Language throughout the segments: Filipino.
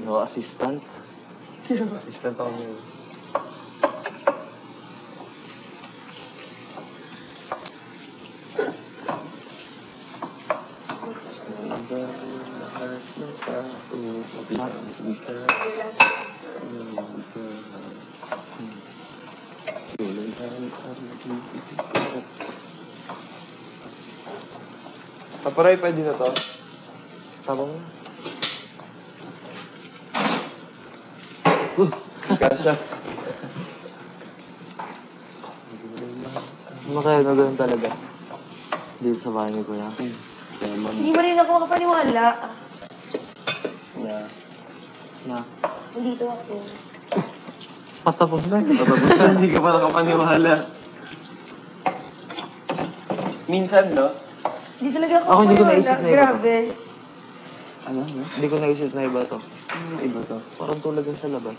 No, assistant. Assistant ako ngayon. Paparay, pwede na to? Tama mo. Kasha. Ano kaya na gano'n talaga? Dito sa bahay ni Kuya. Hindi mo rin ako makapaniwala. Na? Nandito ako. Patapos na. Patapos na. Hindi ka pa nakapaniwala. Minsan, no? Hindi talaga ako Ako hindi ko makapaniwala. naisip na iba to. Grabe. Ano? Hindi ko naisip na iba to. Iba to. Parang tulad din sa labas.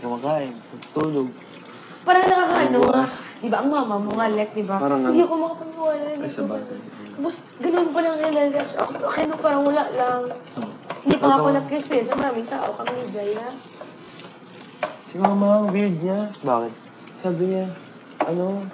Kumakain, tulog. Parang nakakaano nga. Diba ang mama mo nga, Lek, diba? Parang Hindi ako makapaniwala. Ay, sa bagay. Tapos, ganun pa lang nila. Akin no, parang wala lang. Hindi pa nga ako nag-experience sa maraming tao. Kami ni Jaya. Si mama, weird niya. Bakit? Sabi niya, ano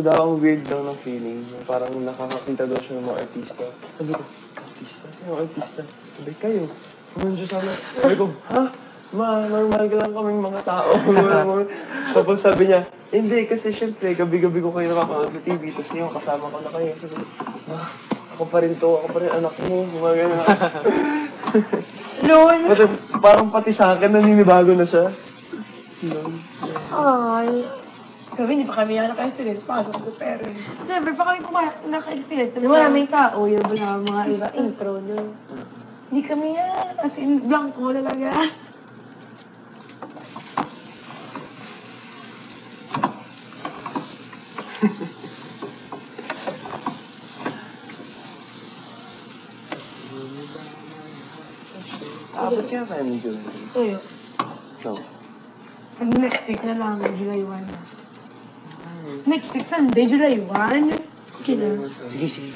daw ang weird daw ng feeling. Parang nakakakita daw siya ng mga artista. Sabi ko, artista? Sino artista? Sabi, kayo. Sabi siya sa amin. Sabi ko, ha? Ma, normal ka lang kaming mga tao. Tapos sabi niya, hindi, kasi syempre, gabi-gabi ko kayo nakapanood sa TV, tapos ngayon kasama ko na kayo. Sabi ko, ma, ako pa rin to, ako pa rin anak mo. Mga ganun. Lol! Parang pati sa akin, naninibago na siya. Ay. Kami, hindi pa kami yan naka-experience. Pasok ko, pero never pa kami naka-experience. Maraming tao, yun ba na mga iba intro nun. Hindi kami yan. As in, blanco talaga. Ba't kaya tayo ng June? Tuyo. No. Next week na lang, July 1. Next week, Sunday, July 1. Okay na. Sige, sige.